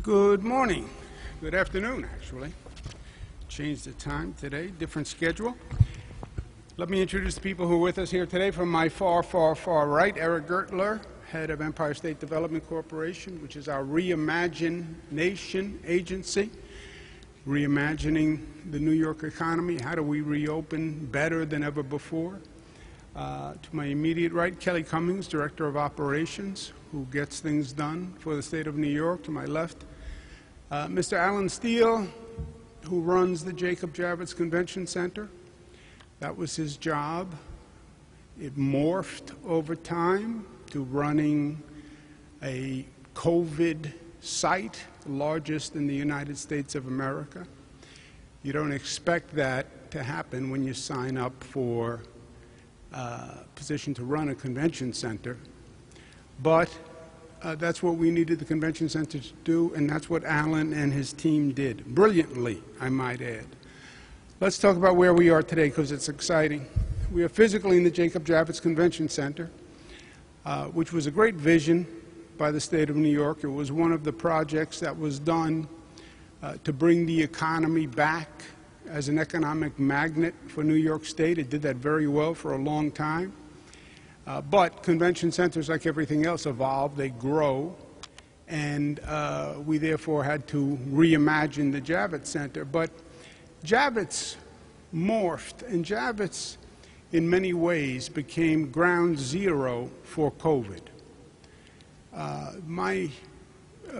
Good morning. Good afternoon, actually. Changed the time today, different schedule. Let me introduce the people who are with us here today. From my far, far, far right, Eric Gertler, head of Empire State Development Corporation, which is our Reimagine Nation agency, reimagining the New York economy. How do we reopen better than ever before? To my immediate right, Kelly Cummings, Director of Operations, who gets things done for the state of New York. To my left, Mr. Alan Steele, who runs the Jacob Javits Convention Center. That was his job. It morphed over time to running a COVID site, the largest in the United States of America. You don't expect that to happen when you sign up for a position to run a convention center, but that's what we needed the convention center to do, and that's what Alan and his team did. Brilliantly, I might add. Let's talk about where we are today, because it's exciting. We are physically in the Jacob Javits Convention Center, which was a great vision by the state of New York. It was one of the projects that was done to bring the economy back as an economic magnet for New York State. It did that very well for a long time. But convention centers, like everything else, evolve, they grow, and we therefore had to reimagine the Javits Center. But Javits morphed, and Javits in many ways became ground zero for COVID. My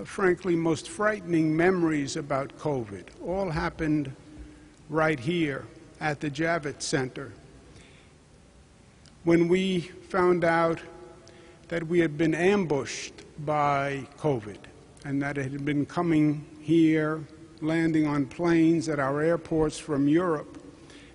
frankly most frightening memories about COVID all happened right here at the Javits Center, when we found out that we had been ambushed by COVID and that it had been coming here, landing on planes at our airports from Europe,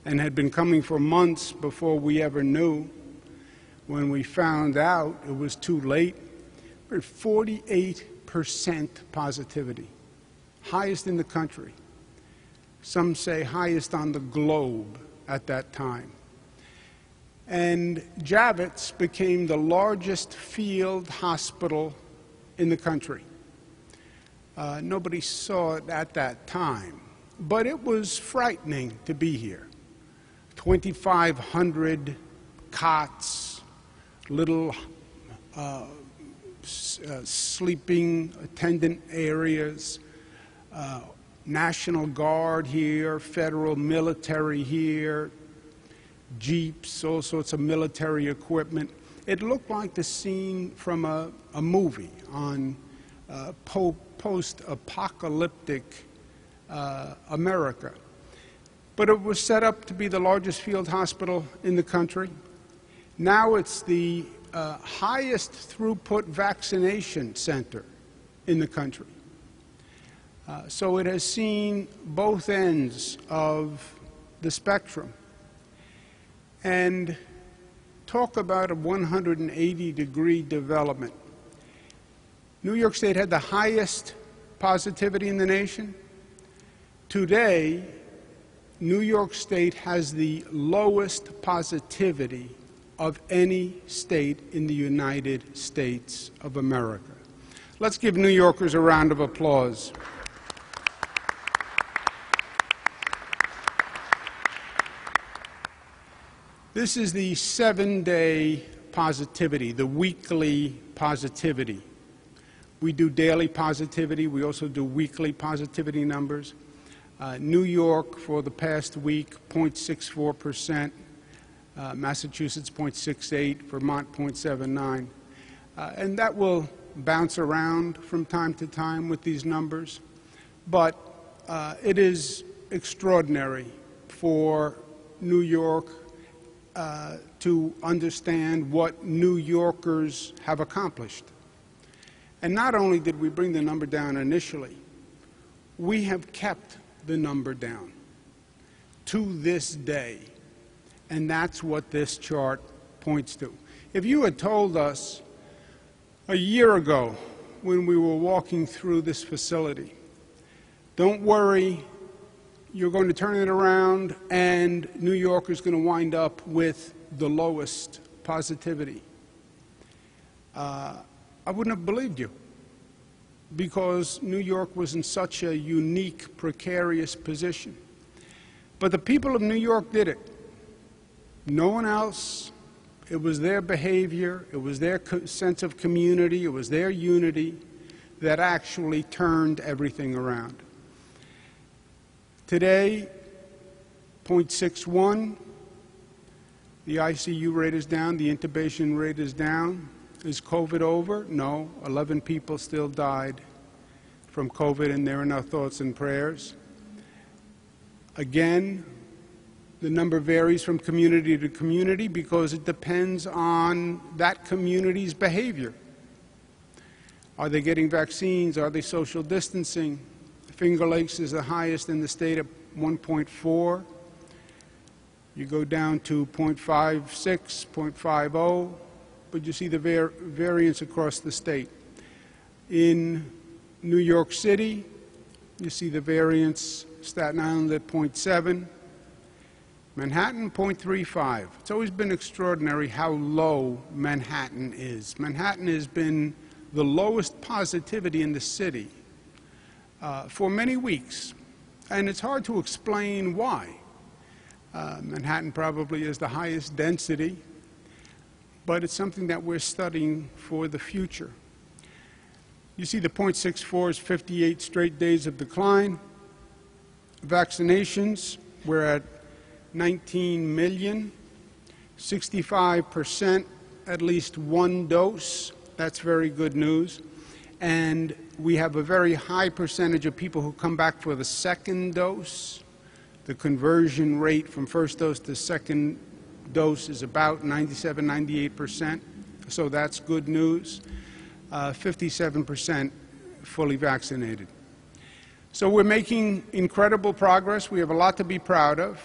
and had been coming for months before we ever knew. When we found out, it was too late. We're at 48% positivity, highest in the country. Some say highest on the globe at that time. And Javits became the largest field hospital in the country. Nobody saw it at that time, but it was frightening to be here. 2,500 cots, little sleeping attendant areas, National Guard here, federal military here, jeeps, all sorts of military equipment. It looked like the scene from a movie on post-apocalyptic America. But it was set up to be the largest field hospital in the country. Now it's the highest throughput vaccination center in the country. So it has seen both ends of the spectrum. And talk about a 180-degree development. New York State had the highest positivity in the nation. Today, New York State has the lowest positivity of any state in the United States of America. Let's give New Yorkers a round of applause. This is the 7-day positivity, the weekly positivity. We do daily positivity. We also do weekly positivity numbers. New York, for the past week, 0.64%. Massachusetts, 0.68%. Vermont, 0.79%. And that will bounce around from time to time with these numbers. But it is extraordinary for New York to understand what New Yorkers have accomplished. And not only did we bring the number down initially, we have kept the number down to this day. And that's what this chart points to. If you had told us a year ago when we were walking through this facility, don't worry, you're going to turn it around and New York is going to wind up with the lowest positivity, I wouldn't have believed you. because New York was in such a unique, precarious position. But the people of New York did it. No one else. It was their behavior, it was their sense of community, it was their unity that actually turned everything around. Today, 0.61, the ICU rate is down, the intubation rate is down. Is COVID over? No. 11 people still died from COVID, and they're in our thoughts and prayers. Again, the number varies from community to community because it depends on that community's behavior. Are they getting vaccines? Are they social distancing? Finger Lakes is the highest in the state at 1.4. You go down to 0.56, 0.50, but you see the variance across the state. In New York City, you see the variance, Staten Island at 0.7. Manhattan, 0.35. It's always been extraordinary how low Manhattan is. Manhattan has been the lowest positivity in the city for many weeks, and it's hard to explain why. Manhattan probably is the highest density, but it's something that we're studying for the future. You see the 0.64 is 58 straight days of decline. Vaccinations, we're at 19 million, 65% at least one dose. That's very good news. And we have a very high percentage of people who come back for the second dose. The conversion rate from first dose to second dose is about 97, 98%. So that's good news. 57% fully vaccinated. So we're making incredible progress. We have a lot to be proud of.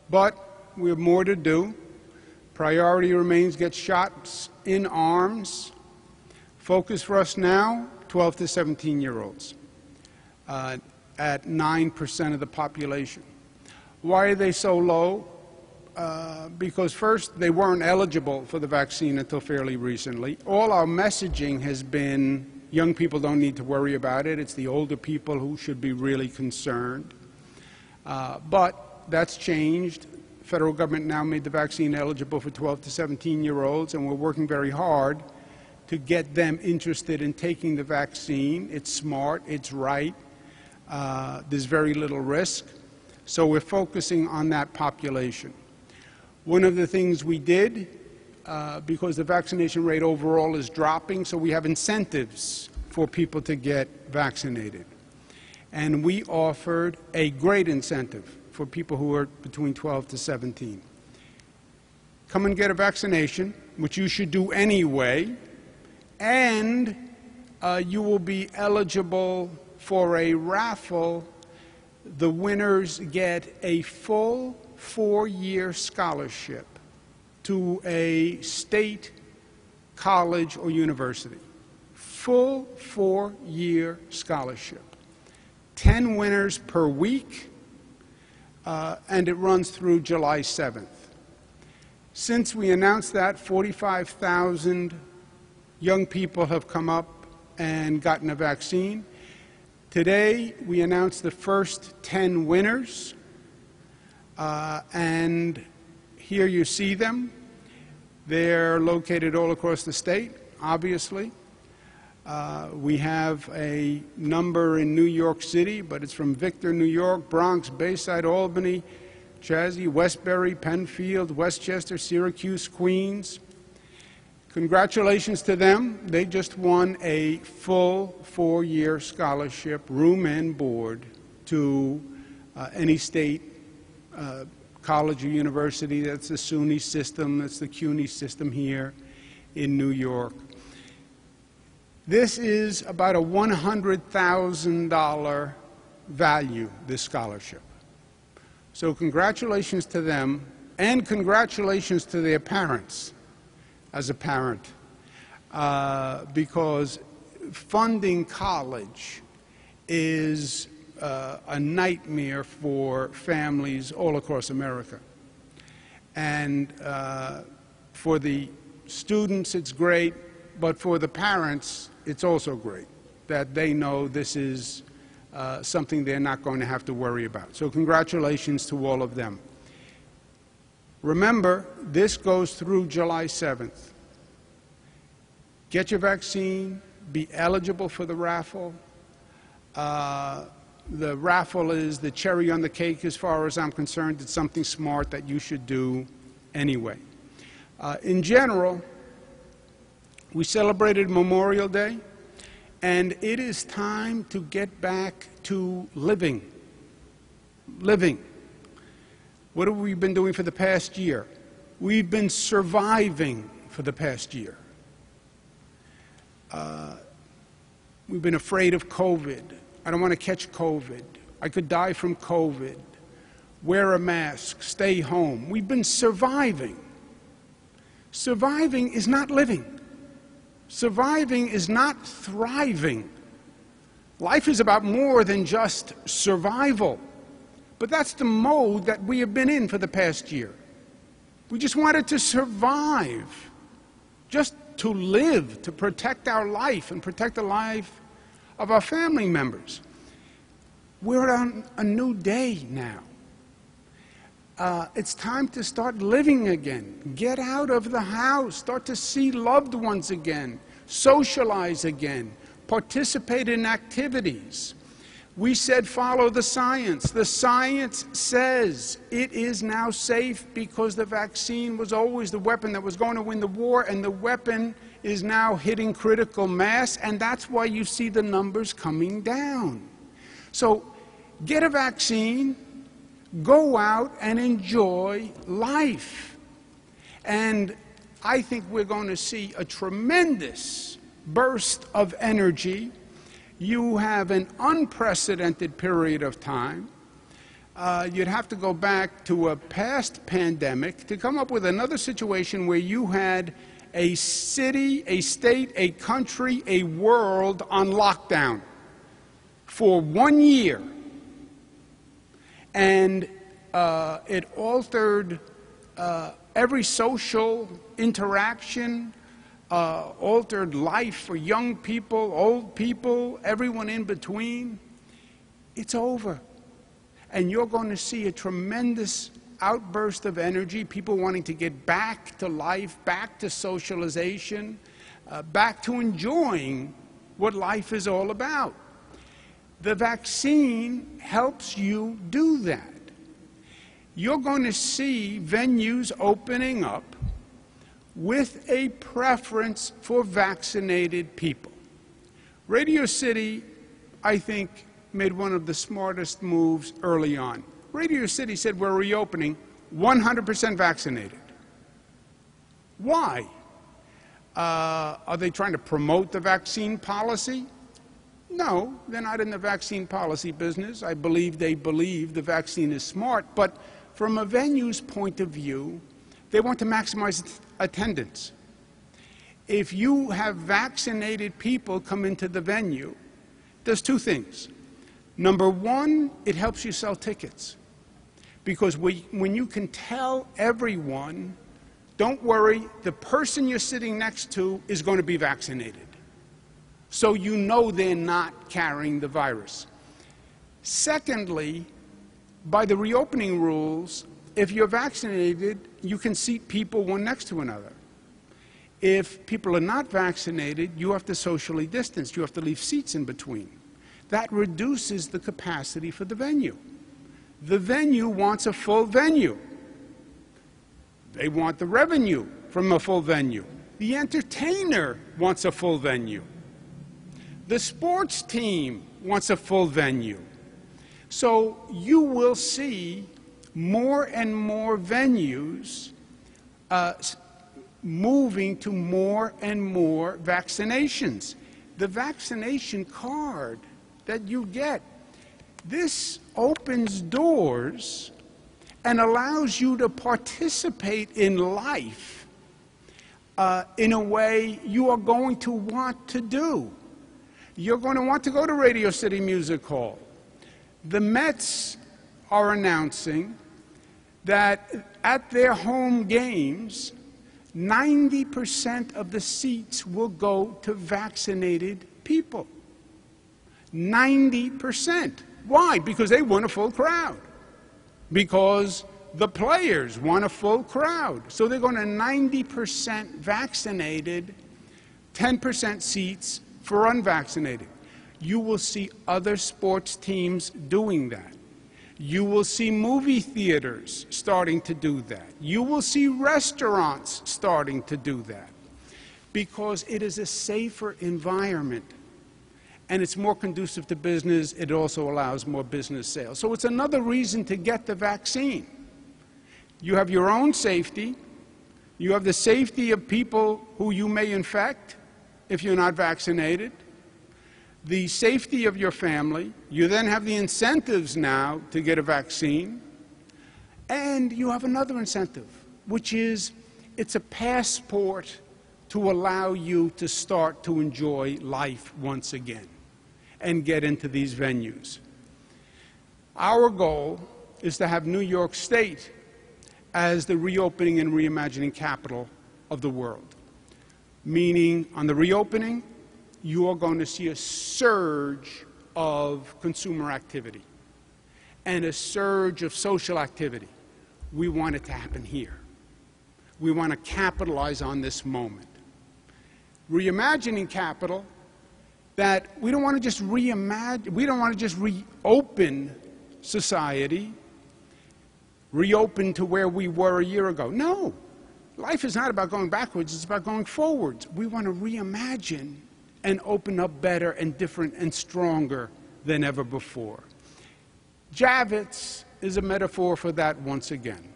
But we have more to do. Priority remains get shots in arms. Focus for us now, 12 to 17-year-olds, at 9% of the population. Why are they so low? Because first, they weren't eligible for the vaccine until fairly recently. All our messaging has been young people don't need to worry about it. It's the older people who should be really concerned. But that's changed. The federal government now made the vaccine eligible for 12 to 17-year-olds, and we're working very hard to get them interested in taking the vaccine. It's smart, it's right, there's very little risk. So we're focusing on that population. One of the things we did, because the vaccination rate overall is dropping, so we have incentives for people to get vaccinated. And we offered a great incentive for people who are between 12 to 17. Come and get a vaccination, which you should do anyway, and you will be eligible for a raffle. The winners get a full 4-year scholarship to a state college or university. Full 4-year scholarship. 10 winners per week. And it runs through July 7th. Since we announced that, 45,000 young people have come up and gotten a vaccine. Today, we announced the first 10 winners, and here you see them. They're located all across the state, obviously. We have a number in New York City, but it's from Victor, New York, Bronx, Bayside, Albany, Chazy, Westbury, Penfield, Westchester, Syracuse, Queens. Congratulations to them. They just won a full 4-year scholarship, room and board, to any state college or university. That's the SUNY system, that's the CUNY system here in New York. This is about a $100,000 value, this scholarship. So congratulations to them, and congratulations to their parents, as a parent, because funding college is a nightmare for families all across America. And for the students, it's great, but for the parents, it's also great. that they know this is something they're not going to have to worry about. So congratulations to all of them. Remember, this goes through July 7th. Get your vaccine, be eligible for the raffle. The raffle is the cherry on the cake as far as I'm concerned. It's something smart that you should do anyway. In general, we celebrated Memorial Day, and it is time to get back to living. Living. What have we been doing for the past year? We've been surviving for the past year. We've been afraid of COVID. I don't want to catch COVID. I could die from COVID. Wear a mask. Stay home. We've been surviving. Surviving is not living. Surviving is not thriving. Life is about more than just survival. But that's the mode that we have been in for the past year. We just wanted to survive, just to live, to protect our life and protect the life of our family members. We're on a new day now. It's time to start living again. Get out of the house. Start to see loved ones again. Socialize again. Participate in activities. We said follow the science. The science says it is now safe because the vaccine was always the weapon that was going to win the war, and the weapon is now hitting critical mass, and that's why you see the numbers coming down. So get a vaccine, go out and enjoy life. And I think we're going to see a tremendous burst of energy. You have an unprecedented period of time. You'd have to go back to a past pandemic to come up with another situation where you had a city, a state, a country, a world on lockdown for 1 year. And it altered every social interaction, altered life for young people, old people, everyone in between. It's over. And you're going to see a tremendous outburst of energy, people wanting to get back to life, back to socialization, back to enjoying what life is all about. The vaccine helps you do that. You're going to see venues opening up with a preference for vaccinated people. Radio City, I think, made one of the smartest moves early on. Radio City said we're reopening 100% vaccinated. Why? Are they trying to promote the vaccine policy? No, they're not in the vaccine policy business. I believe they believe the vaccine is smart, but from a venue's point of view, they want to maximize attendance. If you have vaccinated people come into the venue, there's two things. Number one, it helps you sell tickets. Because when you can tell everyone, don't worry, the person you're sitting next to is going to be vaccinated. So you know they're not carrying the virus. Secondly, by the reopening rules, if you're vaccinated, you can seat people one next to another. If people are not vaccinated, you have to socially distance. You have to leave seats in between. That reduces the capacity for the venue. The venue wants a full venue. They want the revenue from a full venue. The entertainer wants a full venue. The sports team wants a full venue. So you will see more and more venues moving to more and more vaccinations. The vaccination card that you get, this opens doors and allows you to participate in life in a way you are going to want to do. You're going to want to go to Radio City Music Hall. The Mets are announcing that at their home games, 90% of the seats will go to vaccinated people. 90%. Why? Because they want a full crowd. Because the players want a full crowd. So they're going to 90% vaccinated, 10% seats for unvaccinated. You will see other sports teams doing that. You will see movie theaters starting to do that. You will see restaurants starting to do that. Because it is a safer environment. And it's more conducive to business. It also allows more business sales. So it's another reason to get the vaccine. You have your own safety. You have the safety of people who you may infect if you're not vaccinated. The safety of your family. You then have the incentives now to get a vaccine. And you have another incentive, which is it's a passport to allow you to start to enjoy life once again and get into these venues. Our goal is to have New York State as the reopening and reimagining capital of the world. Meaning, on the reopening, you are going to see a surge of consumer activity and a surge of social activity. We want it to happen here. We want to capitalize on this moment. Reimagining capital, that we don't want to just reimagine, we don't want to just reopen society, reopen to where we were a year ago. No, life is not about going backwards, it's about going forwards. We want to reimagine and open up better and different and stronger than ever before. Javits is a metaphor for that once again.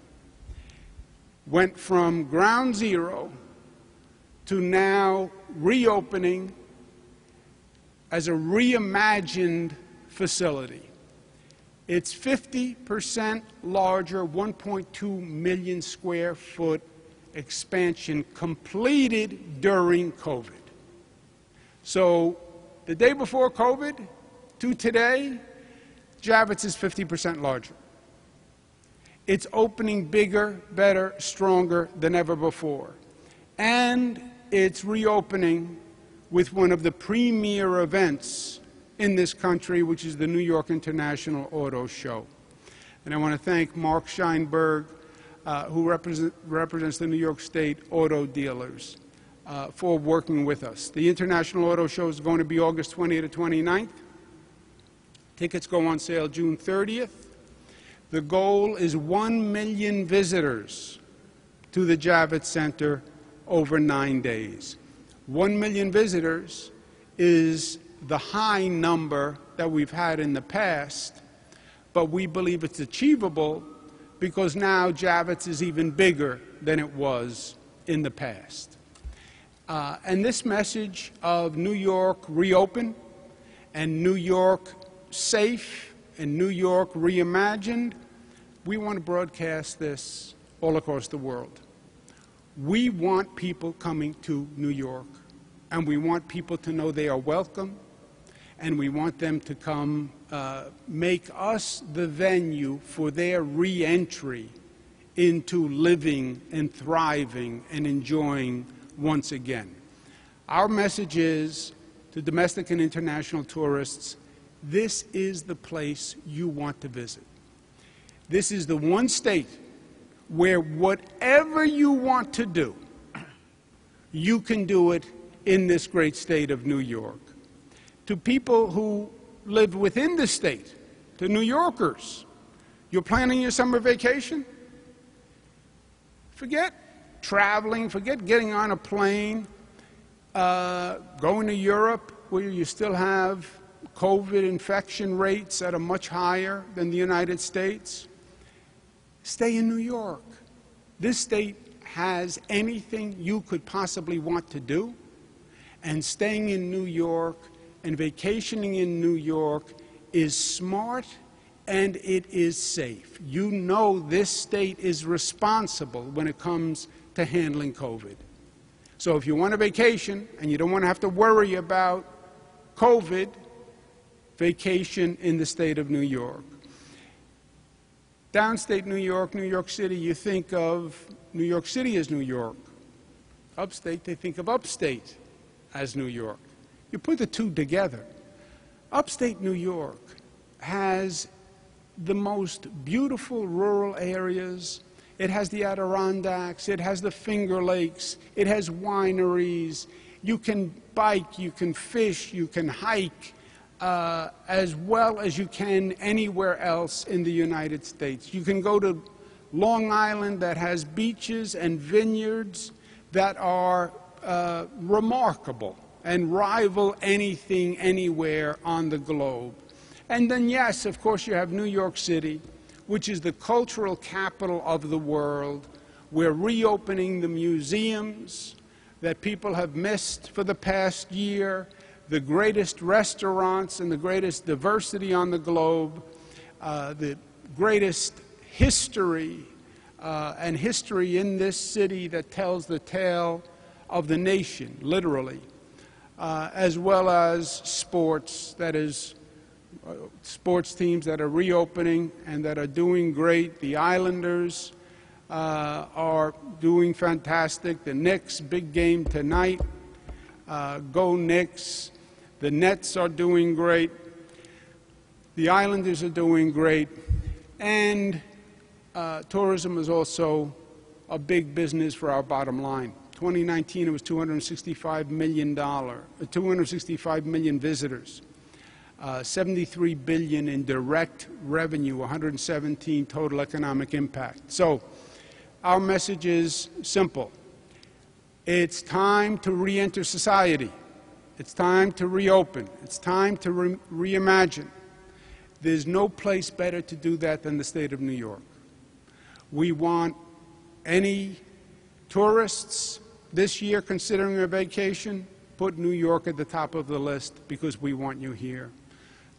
Went from ground zero to now reopening as a reimagined facility. It's 50% larger, 1.2 million square foot expansion completed during COVID. So the day before COVID to today, Javits is 50% larger. It's opening bigger, better, stronger than ever before. And it's reopening with one of the premier events in this country, which is the New York International Auto Show. And I want to thank Mark Scheinberg, who represents the New York State auto dealers, for working with us. The International Auto Show is going to be August 20th to 29th. Tickets go on sale June 30th. The goal is 1 million visitors to the Javits Center over 9 days. 1 million visitors is the high number that we've had in the past, but we believe it's achievable because now Javits is even bigger than it was in the past. And this message of New York reopen and New York safe and New York reimagined, we want to broadcast this all across the world. We want people coming to New York, and we want people to know they are welcome, and we want them to come make us the venue for their re-entry into living and thriving and enjoying once again. Our message is to domestic and international tourists, this is the place you want to visit. This is the one state where whatever you want to do, you can do it in this great state of New York. To people who live within the state, to New Yorkers, you're planning your summer vacation? Forget traveling, forget getting on a plane, going to Europe where you still have COVID infection rates that are much higher than the United States. Stay in New York. This state has anything you could possibly want to do, and staying in New York and vacationing in New York is smart and it is safe. You know this state is responsible when it comes to handling COVID. So if you want a vacation and you don't want to have to worry about COVID, vacation in the state of New York. Downstate New York, New York City, you think of New York City as New York. Upstate, they think of upstate as New York. You put the two together. Upstate New York has the most beautiful rural areas. It has the Adirondacks, it has the Finger Lakes, it has wineries. You can bike, you can fish, you can hike, as well as you can anywhere else in the United States. You can go to Long Island that has beaches and vineyards that are remarkable and rival anything anywhere on the globe. And then, yes, of course, you have New York City, which is the cultural capital of the world. We're reopening the museums that people have missed for the past year, the greatest restaurants and the greatest diversity on the globe, the greatest history and history in this city that tells the tale of the nation, literally, as well as sports, that is, sports teams that are reopening and that are doing great. The Islanders are doing fantastic. The Knicks, big game tonight. Go Knicks. The Nets are doing great. The Islanders are doing great. And tourism is also a big business for our bottom line. 2019, it was $265 million visitors. 73 billion in direct revenue, 117 total economic impact. So our message is simple. It's time to re-enter society. It's time to reopen. It's time to reimagine. There's no place better to do that than the state of New York. We want any tourists this year considering a vacation, put New York at the top of the list because we want you here.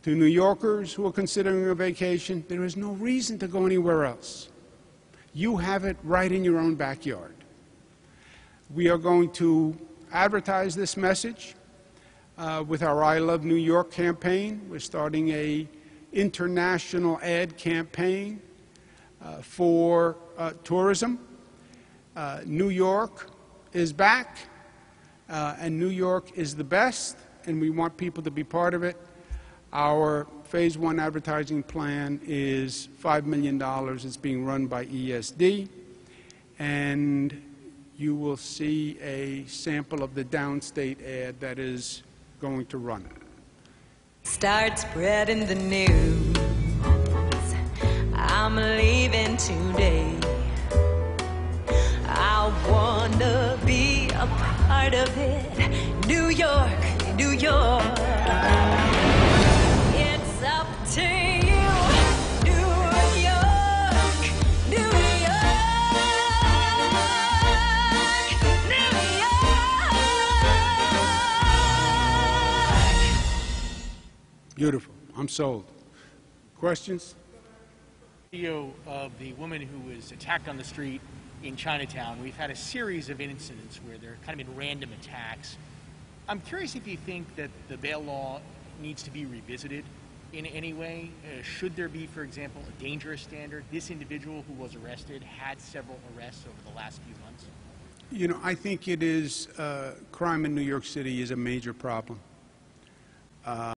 To New Yorkers who are considering a vacation, there is no reason to go anywhere else. You have it right in your own backyard. We are going to advertise this message with our I Love New York campaign. We're starting an international ad campaign for tourism. New York is back, and New York is the best, and we want people to be part of it. Our Phase 1 advertising plan is $5 million. It's being run by ESD, and you will see a sample of the downstate ad that is going to run. Start spreading the news. I'm leaving today. I wanna be a part of it. New York, New York. It's up to you. New York, New York, New York. Beautiful. I'm sold. Questions? Video of the woman who was attacked on the street in Chinatown. We've had a series of incidents where there have kind of been random attacks. I'm curious if you think that the bail law needs to be revisited in any way. Should there be, for example, a dangerous standard? This individual who was arrested had several arrests over the last few months. You know, I think it is, crime in New York City is a major problem.